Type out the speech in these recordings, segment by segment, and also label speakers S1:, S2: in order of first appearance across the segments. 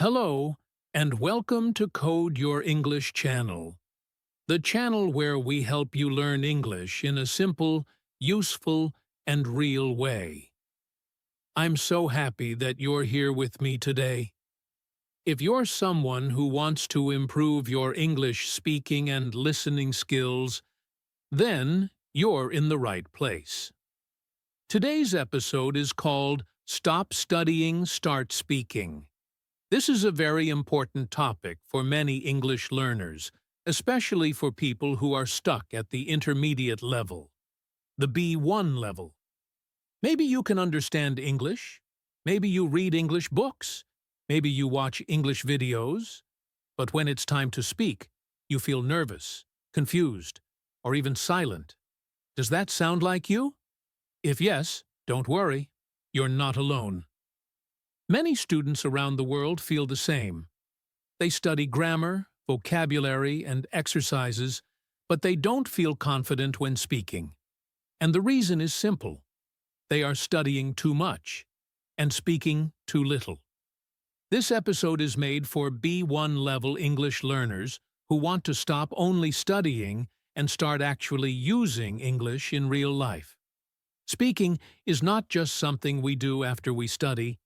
S1: Hello, and welcome to Code Your English channel, the channel where we help you learn English in a simple, useful, and real way. I'm so happy that you're here with me today. If you're someone who wants to improve your English speaking and listening skills, then you're in the right place. Today's episode is called Stop Studying, Start Speaking. This is a very important topic for many English learners, especially for people who are stuck at the intermediate level, the B1 level. Maybe you can understand English, maybe you read English books, maybe you watch English videos, but when it's time to speak, you feel nervous, confused, or even silent. Does that sound like you? If yes, don't worry, you're not alone. Many students around the world feel the same. They study grammar, vocabulary, and exercises, but they don't feel confident when speaking. And the reason is simple. They are studying too much and speaking too little. This episode is made for B1 level English learners who want to stop only studying and start actually using English in real life. Speaking is not just something we do after we study.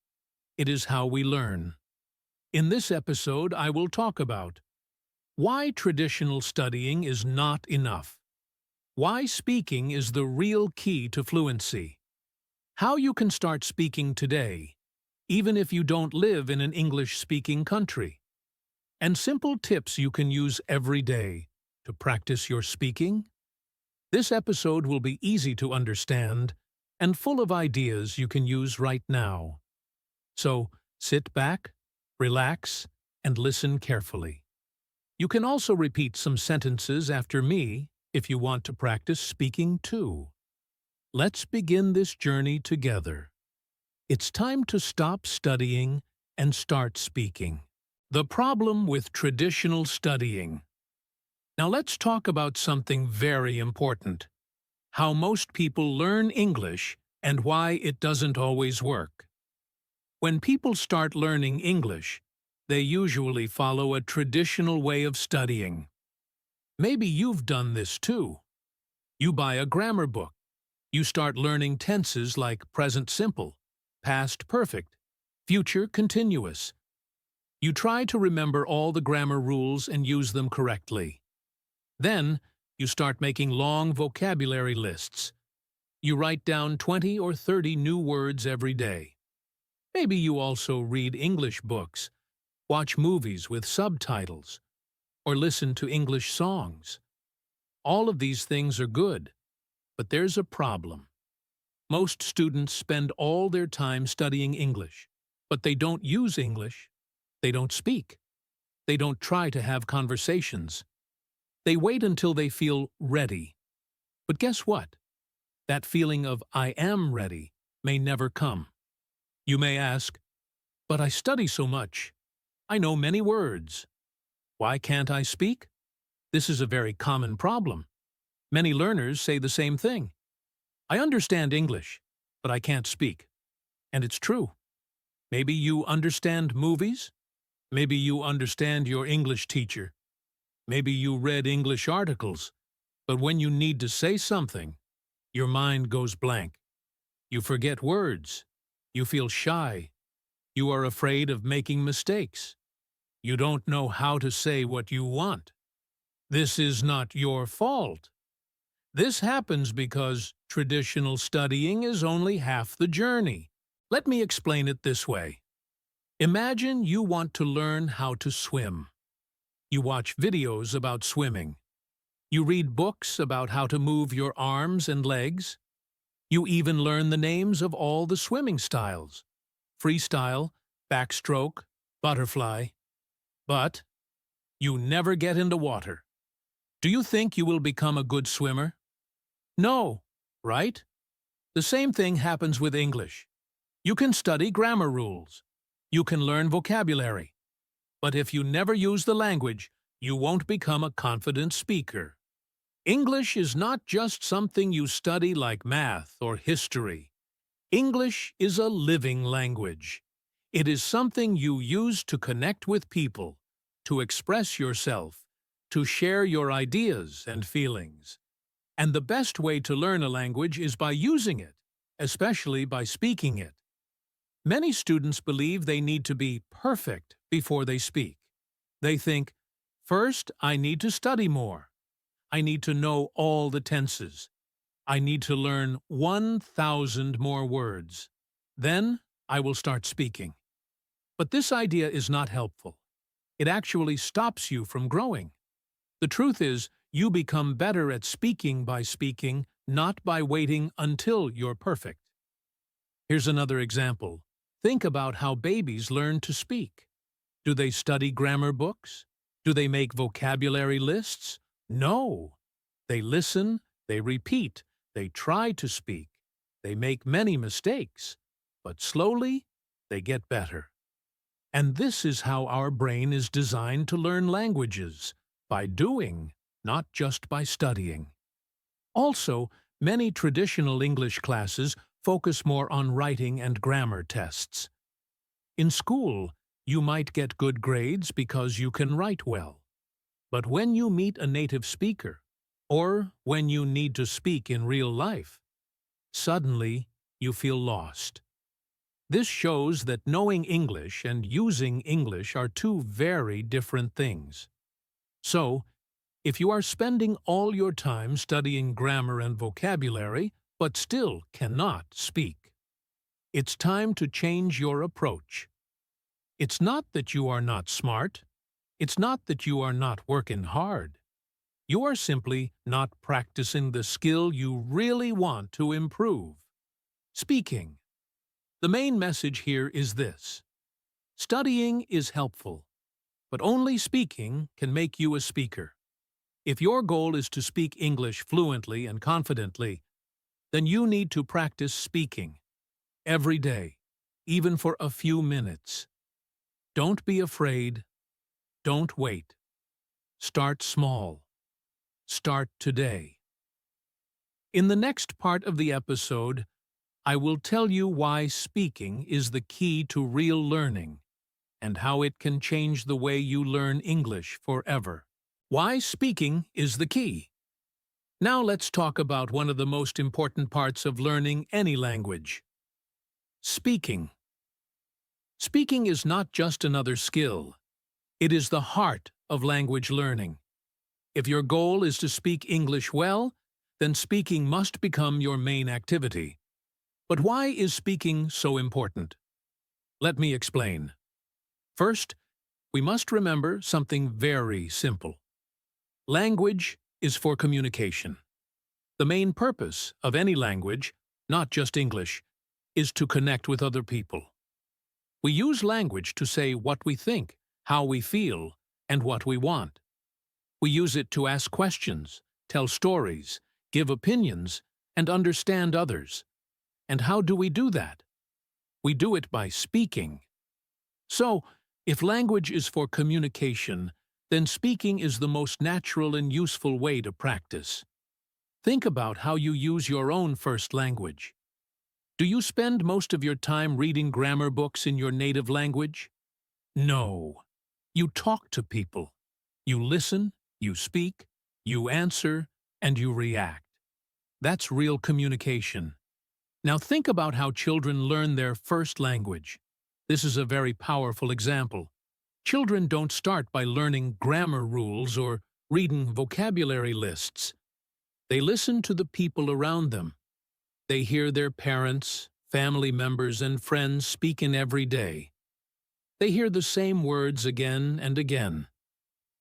S1: It is how we learn. In this episode, I will talk about why traditional studying is not enough, why speaking is the real key to fluency, how you can start speaking today, even if you don't live in an English-speaking country, and simple tips you can use every day to practice your speaking. This episode will be easy to understand and full of ideas you can use right now. So, sit back, relax, and listen carefully. You can also repeat some sentences after me if you want to practice speaking too. Let's begin this journey together. It's time to stop studying and start speaking. The problem with traditional studying. Now let's talk about something very important. How most people learn English and why it doesn't always work. When people start learning English, they usually follow a traditional way of studying. Maybe you've done this too. You buy a grammar book. You start learning tenses like present simple, past perfect, future continuous. You try to remember all the grammar rules and use them correctly. Then, you start making long vocabulary lists. You write down 20 or 30 new words every day. Maybe you also read English books, watch movies with subtitles, or listen to English songs. All of these things are good, but there's a problem. Most students spend all their time studying English, but they don't use English. They don't speak. They don't try to have conversations. They wait until they feel ready. But guess what? That feeling of I am ready may never come. You may ask, but I study so much. I know many words. Why can't I speak? This is a very common problem. Many learners say the same thing. I understand English, but I can't speak. And it's true. Maybe you understand movies. Maybe you understand your English teacher. Maybe you read English articles, but when you need to say something, your mind goes blank. You forget words. You feel shy. You are afraid of making mistakes. You don't know how to say what you want. This is not your fault. This happens because traditional studying is only half the journey. Let me explain it this way. Imagine you want to learn how to swim. You watch videos about swimming. You read books about how to move your arms and legs. You even learn the names of all the swimming styles: freestyle, backstroke, butterfly. But you never get into water. Do you think you will become a good swimmer? No, right? The same thing happens with English. You can study grammar rules. You can learn vocabulary. But if you never use the language, you won't become a confident speaker. English is not just something you study like math or history. English is a living language. It is something you use to connect with people, to express yourself, to share your ideas and feelings. And the best way to learn a language is by using it, especially by speaking it. Many students believe they need to be perfect before they speak. They think, first, I need to study more. I need to know all the tenses. I need to learn 1,000 more words. Then I will start speaking. But this idea is not helpful. It actually stops you from growing. The truth is, you become better at speaking by speaking, not by waiting until you're perfect. Here's another example. Think about how babies learn to speak. Do they study grammar books? Do they make vocabulary lists? No. They listen, they repeat, they try to speak. They make many mistakes, but slowly they get better. And this is how our brain is designed to learn languages, by doing, not just by studying. Also, many traditional English classes focus more on writing and grammar tests. In school, you might get good grades because you can write well. But when you meet a native speaker, or when you need to speak in real life, suddenly you feel lost. This shows that knowing English and using English are two very different things. So, if you are spending all your time studying grammar and vocabulary, but still cannot speak, it's time to change your approach. It's not that you are not smart. It's not that you are not working hard. You are simply not practicing the skill you really want to improve: speaking. The main message here is this: studying is helpful, but only speaking can make you a speaker. If your goal is to speak English fluently and confidently, then you need to practice speaking every day, even for a few minutes. Don't be afraid. Don't wait. Start small. Start today. In the next part of the episode, I will tell you why speaking is the key to real learning and how it can change the way you learn English forever. Why speaking is the key. Now let's talk about one of the most important parts of learning any language: speaking. Speaking is not just another skill. It is the heart of language learning. If your goal is to speak English well, then speaking must become your main activity. But why is speaking so important? Let me explain. First, we must remember something very simple. Language is for communication. The main purpose of any language, not just English, is to connect with other people. We use language to say what we think, how we feel, and what we want. We use it to ask questions, tell stories, give opinions, and understand others. And how do we do that? We do it by speaking. So, if language is for communication, then speaking is the most natural and useful way to practice. Think about how you use your own first language. Do you spend most of your time reading grammar books in your native language? No. You talk to people. You listen, you speak, you answer, and you react. That's real communication. Now think about how children learn their first language. This is a very powerful example. Children don't start by learning grammar rules or reading vocabulary lists. They listen to the people around them. They hear their parents, family members, and friends speaking every day. They hear the same words again and again.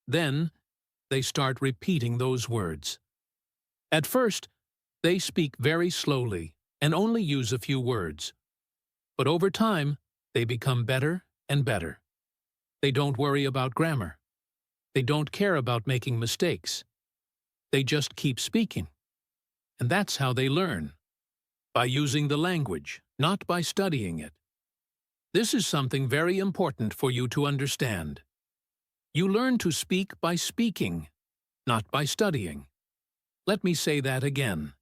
S1: Then, they start repeating those words. At first, they speak very slowly and only use a few words. But over time, they become better and better. They don't worry about grammar. They don't care about making mistakes. They just keep speaking. And that's how they learn. By using the language, not by studying it. This is something very important for you to understand. You learn to speak by speaking, not by studying. Let me say that again.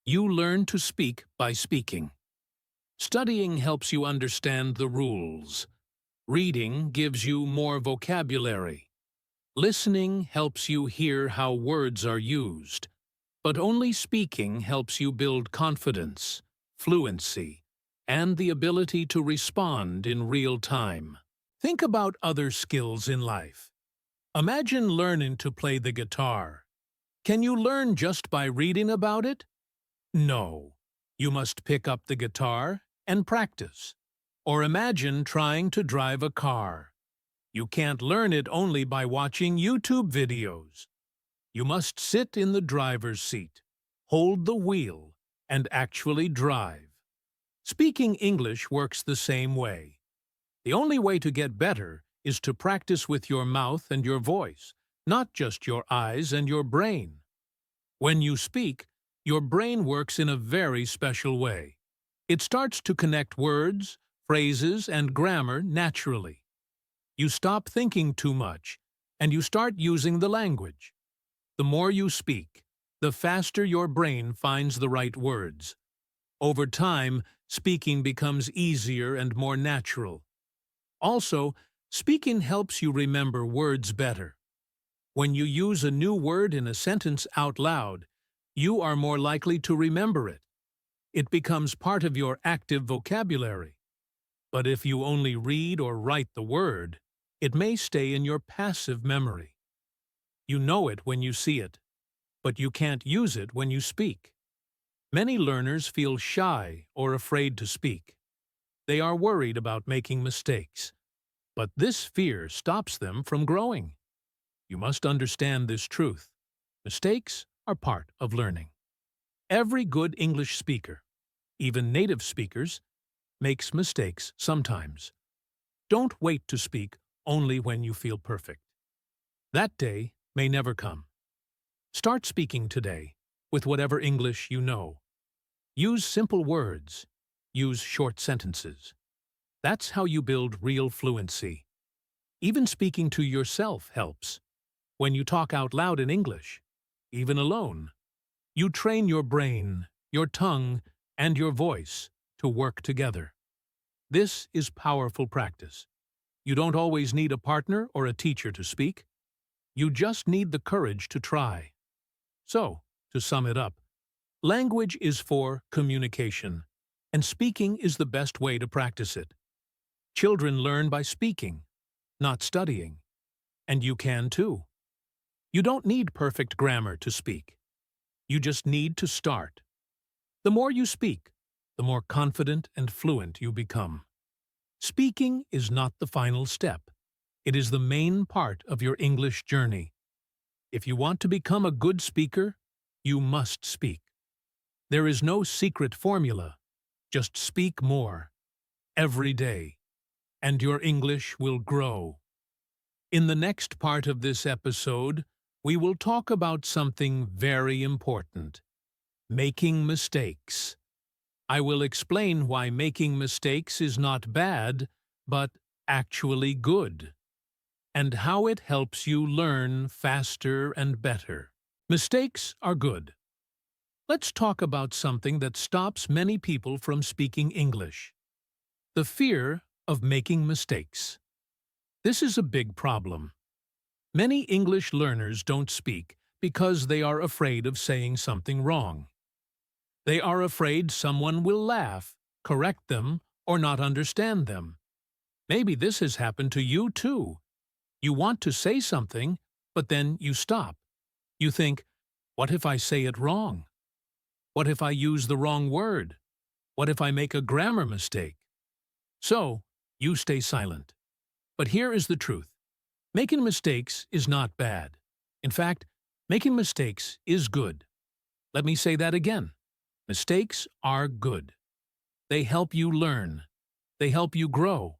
S1: You learn to speak by speaking. Studying helps you understand the rules, Reading gives you more vocabulary. Listening helps you hear how words are used. But only speaking helps you build confidence, fluency, and the ability to respond in real time. Think about other skills in life. Imagine learning to play the guitar. Can you learn just by reading about it? No. You must pick up the guitar and practice. Or imagine trying to drive a car. You can't learn it only by watching YouTube videos. You must sit in the driver's seat, hold the wheel, and actually drive. Speaking English works the same way. The only way to get better is to practice with your mouth and your voice, not just your eyes and your brain. When you speak, your brain works in a very special way. It starts to connect words, phrases, and grammar naturally. You stop thinking too much, and you start using the language. The more you speak, the faster your brain finds the right words. Over time, speaking becomes easier and more natural. Also, speaking helps you remember words better. When you use a new word in a sentence out loud, you are more likely to remember it. It becomes part of your active vocabulary. But if you only read or write the word, it may stay in your passive memory. You know it when you see it, but you can't use it when you speak. Many learners feel shy or afraid to speak. They are worried about making mistakes, but this fear stops them from growing. You must understand this truth. Mistakes are part of learning. Every good English speaker, even native speakers, makes mistakes sometimes. Don't wait to speak only when you feel perfect. That day may never come. Start speaking today with whatever English you know. Use simple words. Use short sentences. That's how you build real fluency. Even speaking to yourself helps. When you talk out loud in English, even alone, you train your brain, your tongue, and your voice to work together. This is powerful practice. You don't always need a partner or a teacher to speak. You just need the courage to try. So, to sum it up, language is for communication, and speaking is the best way to practice it. Children learn by speaking, not studying. And you can too. You don't need perfect grammar to speak. You just need to start. The more you speak, the more confident and fluent you become. Speaking is not the final step. It is the main part of your English journey. If you want to become a good speaker, you must speak. There is no secret formula. Just speak more, every day, and your English will grow. In the next part of this episode, we will talk about something very important: making mistakes. I will explain why making mistakes is not bad, but actually good, and how it helps you learn faster and better. Mistakes are good. Let's talk about something that stops many people from speaking English: the fear of making mistakes. This is a big problem. Many English learners don't speak because they are afraid of saying something wrong. They are afraid someone will laugh, correct them, or not understand them. Maybe this has happened to you too. You want to say something, but then you stop. You think, what if I say it wrong? What if I use the wrong word? What if I make a grammar mistake? So, you stay silent. But here is the truth. Making mistakes is not bad. In fact, making mistakes is good. Let me say that again. Mistakes are good. They help you learn. They help you grow.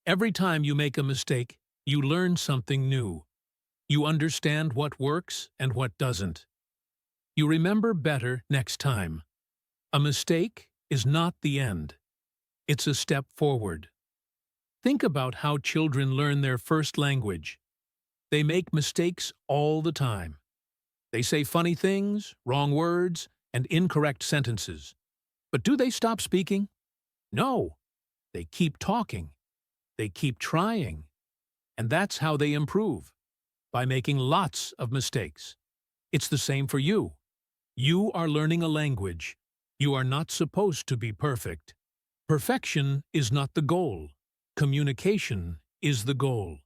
S1: Every time you make a mistake, you learn something new. You understand what works and what doesn't. You remember better next time. A mistake is not the end. It's a step forward. Think about how children learn their first language. They make mistakes all the time. They say funny things, wrong words, and incorrect sentences. But do they stop speaking? No. They keep talking. They keep trying. And that's how they improve, by making lots of mistakes. It's the same for you. You are learning a language. You are not supposed to be perfect. Perfection is not the goal. Communication is the goal.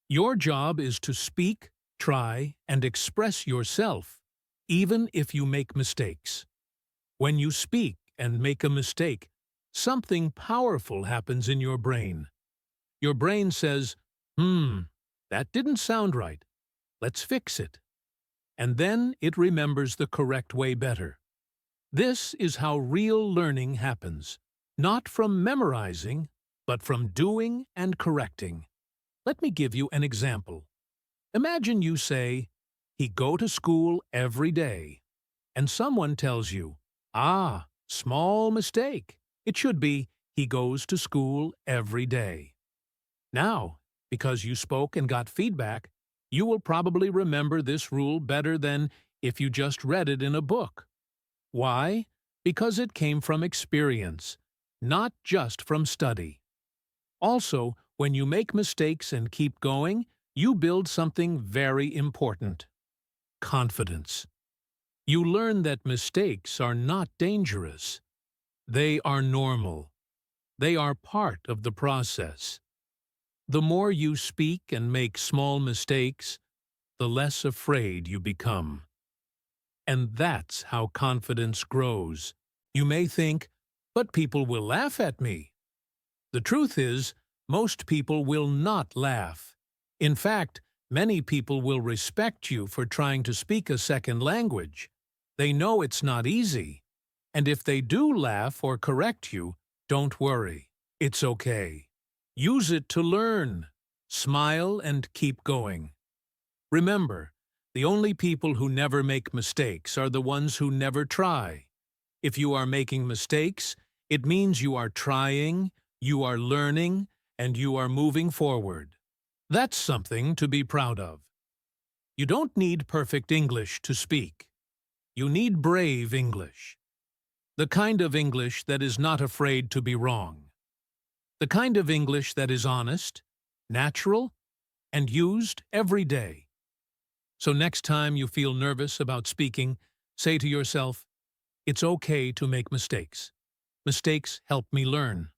S1: Your job is to speak, try, and express yourself, even if you make mistakes. When you speak and make a mistake, something powerful happens in your brain. Your brain says, that didn't sound right. Let's fix it. And then it remembers the correct way better. This is how real learning happens, not from memorizing, but from doing and correcting. Let me give you an example. Imagine you say, "He go to school every day," and someone tells you, small mistake. It should be, "He goes to school every day." Now, because you spoke and got feedback, you will probably remember this rule better than if you just read it in a book. Why? Because it came from experience, not just from study. Also, when you make mistakes and keep going, you build something very important: confidence. You learn that mistakes are not dangerous. They are normal. They are part of the process. The more you speak and make small mistakes, the less afraid you become. And that's how confidence grows. You may think, "But people will laugh at me." The truth is, most people will not laugh. In fact, many people will respect you for trying to speak a second language. They know it's not easy. And if they do laugh or correct you, don't worry. It's okay. Use it to learn. Smile and keep going. Remember, the only people who never make mistakes are the ones who never try. If you are making mistakes, it means you are trying, you are learning, and you are moving forward. That's something to be proud of. You don't need perfect English to speak. You need brave English. The kind of English that is not afraid to be wrong. The kind of English that is honest, natural, and used every day. So next time you feel nervous about speaking, say to yourself, "It's okay to make mistakes. Mistakes help me learn."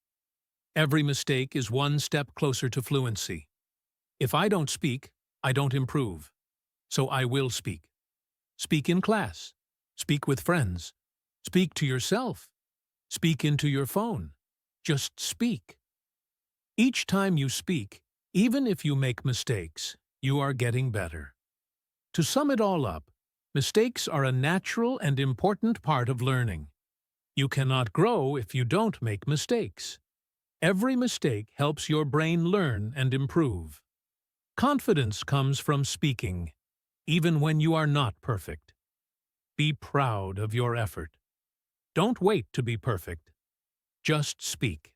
S1: Every mistake is one step closer to fluency. If I don't speak, I don't improve. So I will speak. Speak in class. Speak with friends. Speak to yourself. Speak into your phone. Just speak. Each time you speak, even if you make mistakes, you are getting better. To sum it all up, mistakes are a natural and important part of learning. You cannot grow if you don't make mistakes. Every mistake helps your brain learn and improve. Confidence comes from speaking, even when you are not perfect. Be proud of your effort. Don't wait to be perfect. Just speak.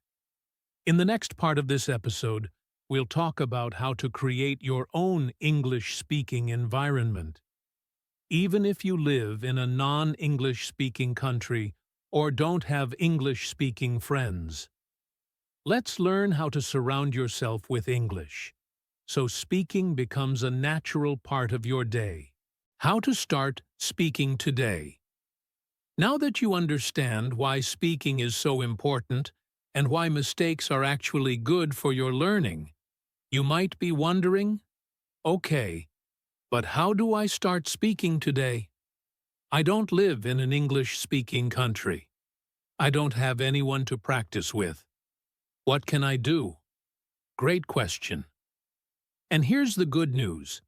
S1: In the next part of this episode, we'll talk about how to create your own English-speaking environment. Even if you live in a non-English-speaking country or don't have English-speaking friends, let's learn how to surround yourself with English, so speaking becomes a natural part of your day. How to start speaking today. Now that you understand why speaking is so important and why mistakes are actually good for your learning, you might be wondering, "Okay, but how do I start speaking today? I don't live in an English-speaking country. I don't have anyone to practice with. What can I do?" Great question. And here's the good news.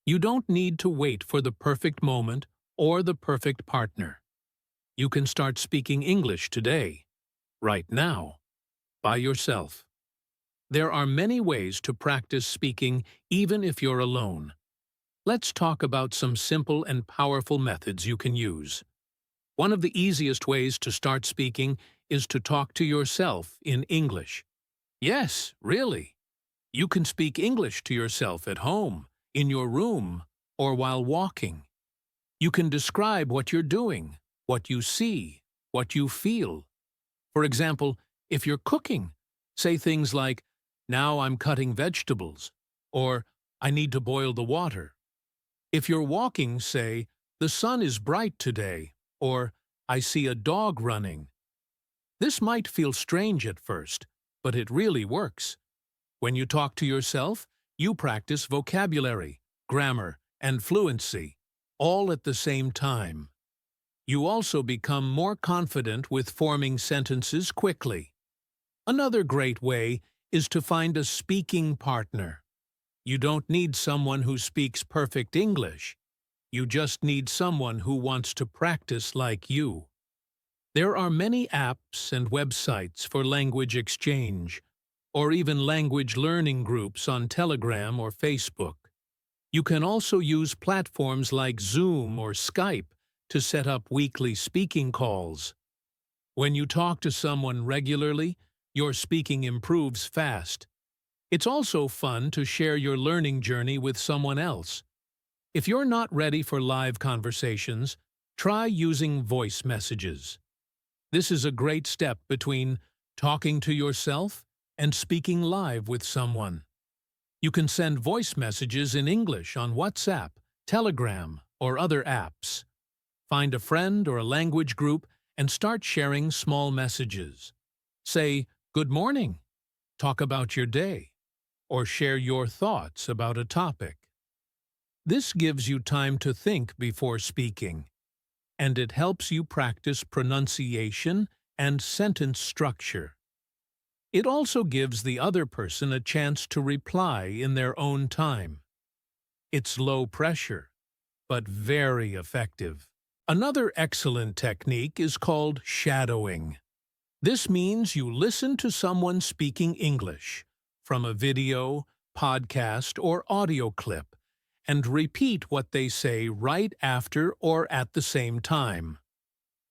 S1: You don't need to wait for the perfect moment or the perfect partner. You can start speaking English today, right now, by yourself. There are many ways to practice speaking even if you're alone. Let's talk about some simple and powerful methods you can use. One of the easiest ways to start speaking is to talk to yourself in English. Yes, really. You can speak English to yourself at home, in your room, or while walking. You can describe what you're doing, what you see, what you feel. For example, if you're cooking, say things like, Now I'm cutting vegetables, or I need to boil the water. If you're walking, say, the sun is bright today, or I see a dog running. This might feel strange at first, but it really works. When you talk to yourself, you practice vocabulary, grammar, and fluency, all at the same time. You also become more confident with forming sentences quickly. Another great way is to find a speaking partner. You don't need someone who speaks perfect English. You just need someone who wants to practice like you. There are many apps and websites for language exchange, or even language learning groups on Telegram or Facebook. You can also use platforms like Zoom or Skype to set up weekly speaking calls. When you talk to someone regularly, your speaking improves fast. It's also fun to share your learning journey with someone else. If you're not ready for live conversations, try using voice messages. This is a great step between talking to yourself and speaking live with someone. You can send voice messages in English on WhatsApp, Telegram, or other apps. Find a friend or a language group and start sharing small messages. Say, "Good morning," talk about your day, or share your thoughts about a topic. This gives you time to think before speaking, and it helps you practice pronunciation and sentence structure. It also gives the other person a chance to reply in their own time. It's low pressure, but very effective. Another excellent technique is called shadowing. This means you listen to someone speaking English from a video, podcast, or audio clip and repeat what they say right after or at the same time.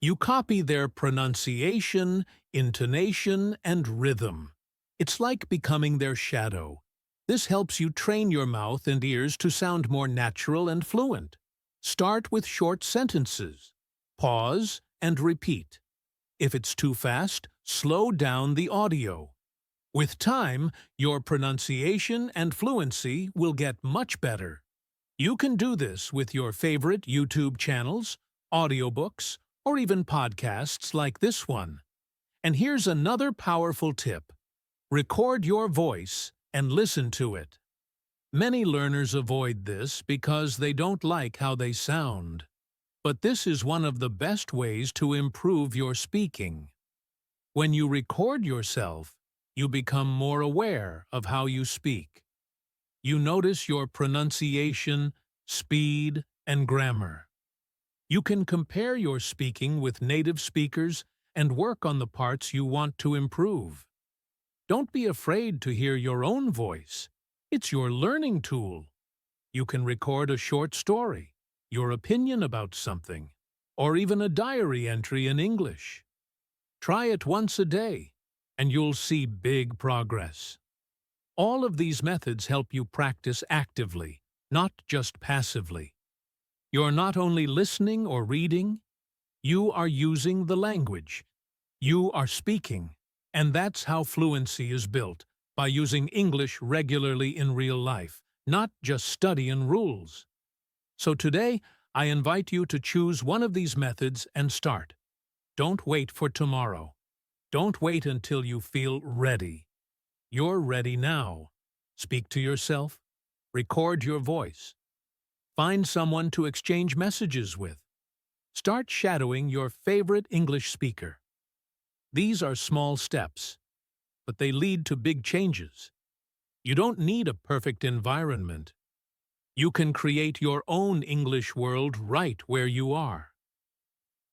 S1: You copy their pronunciation, intonation, and rhythm. It's like becoming their shadow. This helps you train your mouth and ears to sound more natural and fluent. Start with short sentences. Pause and repeat. If it's too fast, slow down the audio. With time, your pronunciation and fluency will get much better. You can do this with your favorite YouTube channels, audiobooks, or even podcasts like this one. And here's another powerful tip. Record your voice and listen to it. Many learners avoid this because they don't like how they sound. But this is one of the best ways to improve your speaking. When you record yourself, you become more aware of how you speak. You notice your pronunciation, speed, and grammar. You can compare your speaking with native speakers and work on the parts you want to improve. Don't be afraid to hear your own voice. It's your learning tool. You can record a short story, your opinion about something, or even a diary entry in English. Try it once a day, and you'll see big progress. All of these methods help you practice actively, not just passively. You're not only listening or reading, you are using the language. You are speaking, and that's how fluency is built, by using English regularly in real life, not just studying rules. So today, I invite you to choose one of these methods and start. Don't wait for tomorrow. Don't wait until you feel ready. You're ready now. Speak to yourself. Record your voice. Find someone to exchange messages with. Start shadowing your favorite English speaker. These are small steps, but they lead to big changes. You don't need a perfect environment. You can create your own English world right where you are.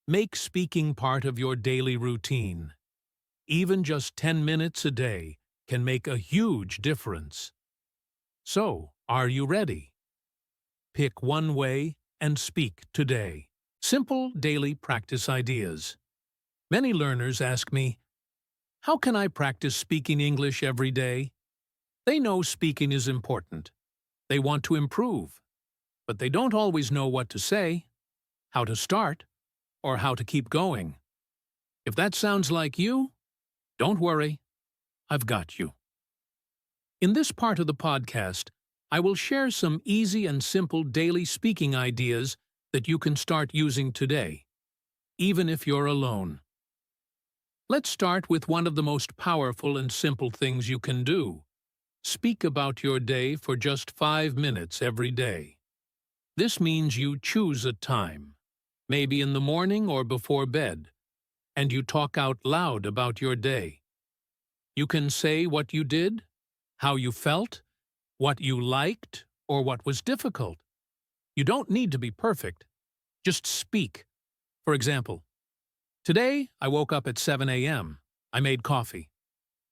S1: Make speaking part of your daily routine. Even just 10 minutes a day can make a huge difference. So, are you ready? Pick one way and speak today. Simple daily practice ideas. Many learners ask me, how can I practice speaking English every day? They know speaking is important. They want to improve, but they don't always know what to say, how to start, or how to keep going. If that sounds like you, don't worry, I've got you. In this part of the podcast, I will share some easy and simple daily speaking ideas that you can start using today, even if you're alone. Let's start with one of the most powerful and simple things you can do. Speak about your day for just 5 minutes every day. This means you choose a time, maybe in the morning or before bed, and you talk out loud about your day. You can say what you did, how you felt, what you liked, or what was difficult. You don't need to be perfect. Just speak. For example, today I woke up at 7 a.m. I made coffee.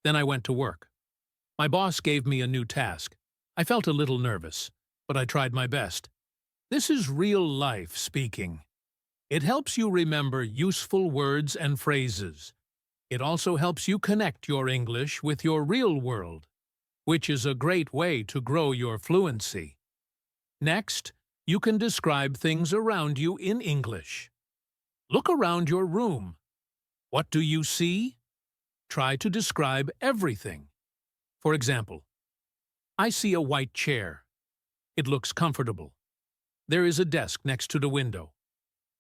S1: Then I went to work. My boss gave me a new task. I felt a little nervous, but I tried my best. This is real life speaking. It helps you remember useful words and phrases. It also helps you connect your English with your real world, which is a great way to grow your fluency. Next, you can describe things around you in English. Look around your room. What do you see? Try to describe everything. For example, I see a white chair. It looks comfortable. There is a desk next to the window.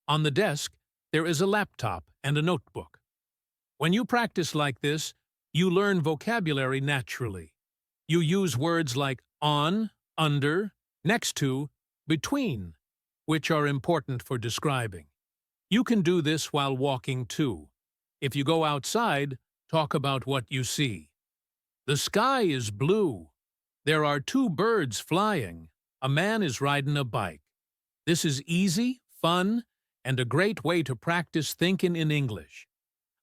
S1: On the desk, there is a laptop and a notebook. When you practice like this, you learn vocabulary naturally. You use words like on, under, next to, between, which are important for describing. You can do this while walking too. If you go outside, talk about what you see. The sky is blue. There are 2 birds flying. A man is riding a bike. This is easy, fun, and a great way to practice thinking in English.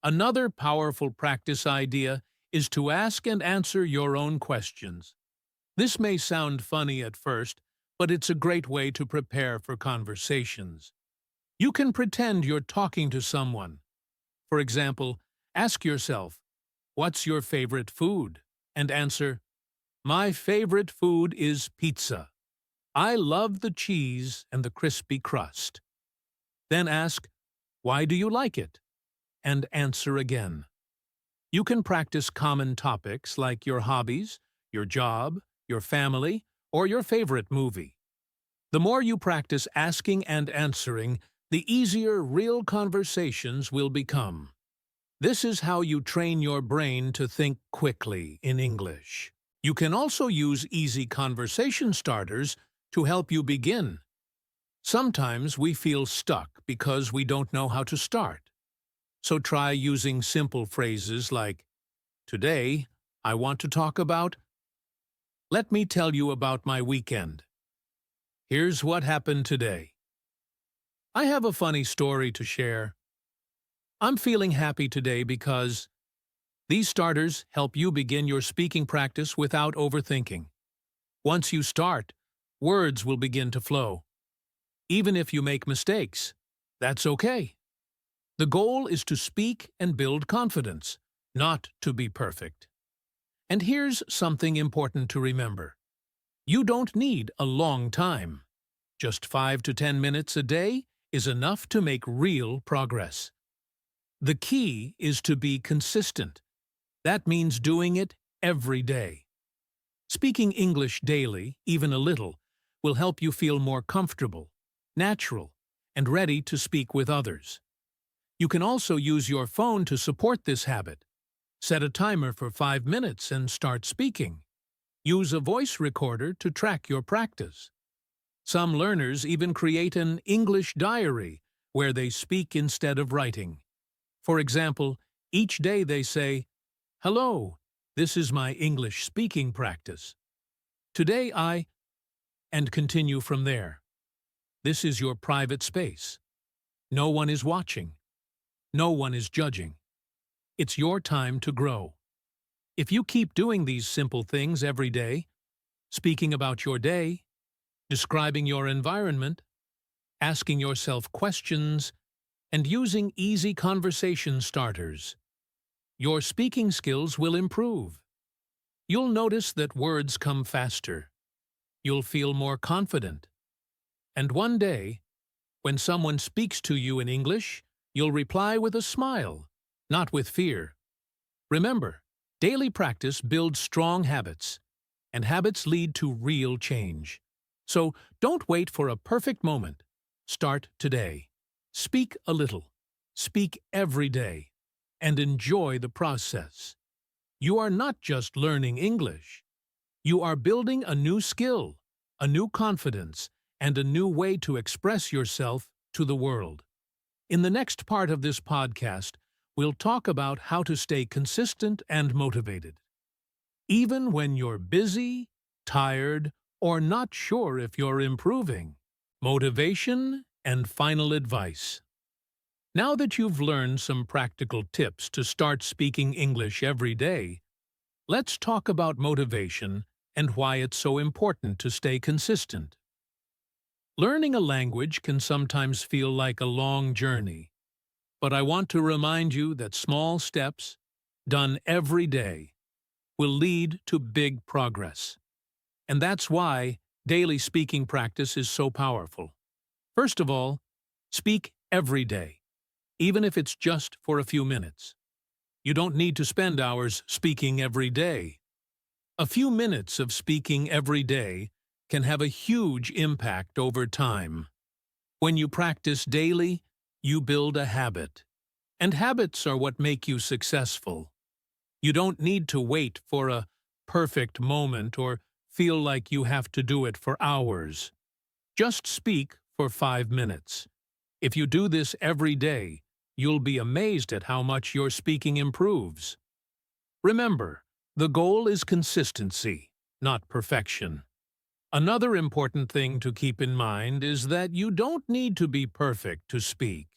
S1: Another powerful practice idea is to ask and answer your own questions. This may sound funny at first, but it's a great way to prepare for conversations. You can pretend you're talking to someone. For example, ask yourself, "What's your favorite food?" and answer, "My favorite food is pizza. I love the cheese and the crispy crust." Then ask, "Why do you like it?" and answer again. You can practice common topics like your hobbies, your job, your family, or your favorite movie. The more you practice asking and answering, the easier real conversations will become. This is how you train your brain to think quickly in English. You can also use easy conversation starters to help you begin. Sometimes we feel stuck because we don't know how to start. So try using simple phrases like, "Today, I want to talk about," "Let me tell you about my weekend," "Here's what happened today." I have a funny story to share. I'm feeling happy today because these starters help you begin your speaking practice without overthinking. Once you start, words will begin to flow. Even if you make mistakes, that's okay. The goal is to speak and build confidence, not to be perfect. And here's something important to remember. You don't need a long time. Just 5 to 10 minutes a day is enough to make real progress. The key is to be consistent. That means doing it every day. Speaking English daily, even a little, will help you feel more comfortable, natural, and ready to speak with others. You can also use your phone to support this habit. Set a timer for 5 minutes and start speaking. Use a voice recorder to track your practice. Some learners even create an English diary where they speak instead of writing. For example, each day they say, "Hello, this is my English speaking practice. Today I," and continue from there. This is your private space. No one is watching. No one is judging. It's your time to grow. If you keep doing these simple things every day, speaking about your day, describing your environment, asking yourself questions, and using easy conversation starters, your speaking skills will improve. You'll notice that words come faster. You'll feel more confident. And one day, when someone speaks to you in English, you'll reply with a smile, not with fear. Remember, daily practice builds strong habits. and habits lead to real change. So don't wait for a perfect moment. Start today. Speak a little. Speak every day. And enjoy the process. You are not just learning English. You are building a new skill, a new confidence, and a new way to express yourself to the world. In the next part of this podcast, we'll talk about how to stay consistent and motivated. Even when you're busy, tired, or not sure if you're improving. Motivation and final advice. Now that you've learned some practical tips to start speaking English every day, let's talk about motivation and why it's so important to stay consistent. Learning a language can sometimes feel like a long journey, but I want to remind you that small steps, done every day, will lead to big progress. And that's why daily speaking practice is so powerful. First of all, speak every day, even if it's just for a few minutes. You don't need to spend hours speaking every day. A few minutes of speaking every day can have a huge impact over time. When you practice daily, you build a habit. And habits are what make you successful. You don't need to wait for a perfect moment or feel like you have to do it for hours. Just speak for 5 minutes. If you do this every day, you'll be amazed at how much your speaking improves. Remember, the goal is consistency, not perfection. Another important thing to keep in mind is that you don't need to be perfect to speak.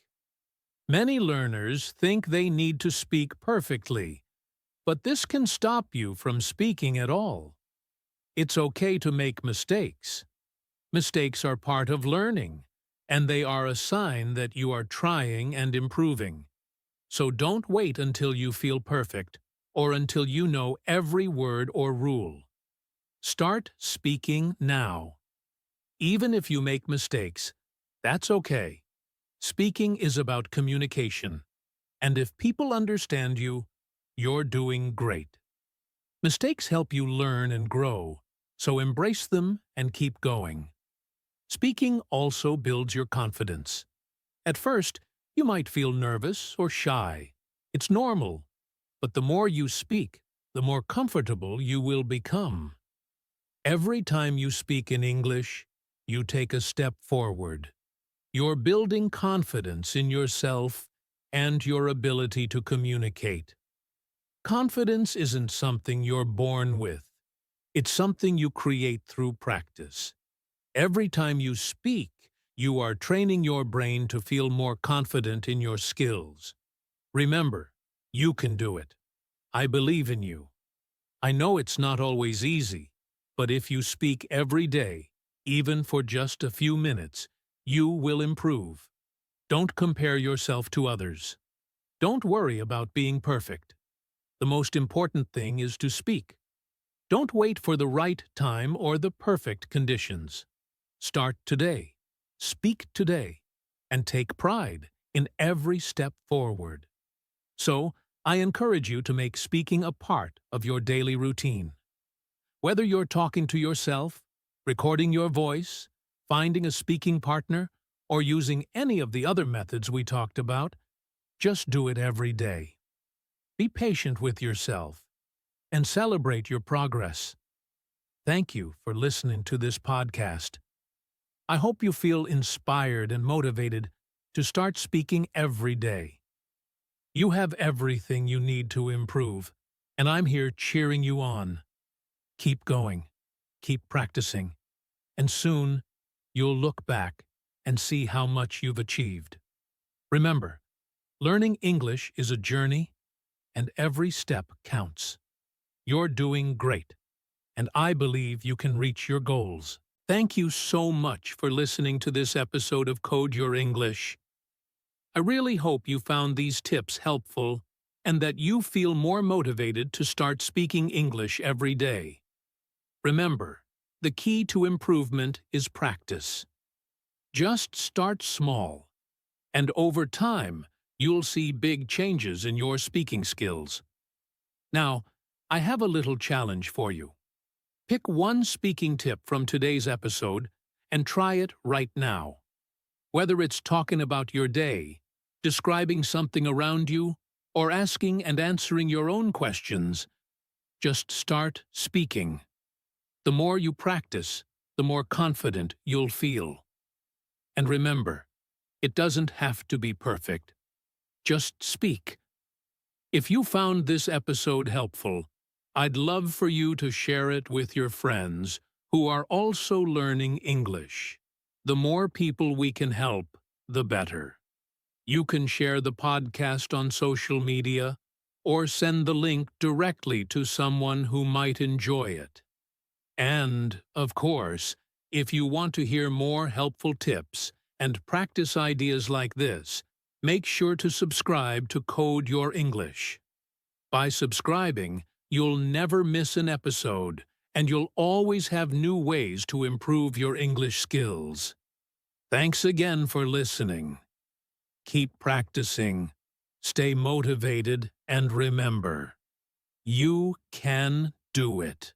S1: Many learners think they need to speak perfectly, but this can stop you from speaking at all. It's okay to make mistakes. Mistakes are part of learning, and they are a sign that you are trying and improving. So don't wait until you feel perfect or until you know every word or rule. Start speaking now. Even if you make mistakes, that's okay. Speaking is about communication, and if people understand you, you're doing great. Mistakes help you learn and grow, so embrace them and keep going. Speaking also builds your confidence. At first, you might feel nervous or shy. It's normal, but the more you speak, the more comfortable you will become. Every time you speak in English, you take a step forward. You're building confidence in yourself and your ability to communicate. Confidence isn't something you're born with. It's something you create through practice. Every time you speak, you are training your brain to feel more confident in your skills. Remember, you can do it. I believe in you. I know it's not always easy, but if you speak every day, even for just a few minutes, you will improve. Don't compare yourself to others. Don't worry about being perfect. The most important thing is to speak. Don't wait for the right time or the perfect conditions. Start today, speak today, and take pride in every step forward. So, I encourage you to make speaking a part of your daily routine. Whether you're talking to yourself, recording your voice, finding a speaking partner, or using any of the other methods we talked about, just do it every day. Be patient with yourself and celebrate your progress. Thank you for listening to this podcast. I hope you feel inspired and motivated to start speaking every day. You have everything you need to improve, and I'm here cheering you on. Keep going, keep practicing, and soon you'll look back and see how much you've achieved. Remember, learning English is a journey, and every step counts. You're doing great, and I believe you can reach your goals. Thank you so much for listening to this episode of Code Your English. I really hope you found these tips helpful and that you feel more motivated to start speaking English every day. Remember, the key to improvement is practice. Just start small, and over time, you'll see big changes in your speaking skills. Now, I have a little challenge for you. Pick one speaking tip from today's episode and try it right now. Whether it's talking about your day, describing something around you, or asking and answering your own questions, just start speaking. The more you practice, the more confident you'll feel. And remember, it doesn't have to be perfect. Just speak. If you found this episode helpful, I'd love for you to share it with your friends who are also learning English. The more people we can help, the better. You can share the podcast on social media or send the link directly to someone who might enjoy it. And, of course, if you want to hear more helpful tips and practice ideas like this, make sure to subscribe to Code Your English. By subscribing, you'll never miss an episode, and you'll always have new ways to improve your English skills. Thanks again for listening. Keep practicing, stay motivated, and remember, you can do it.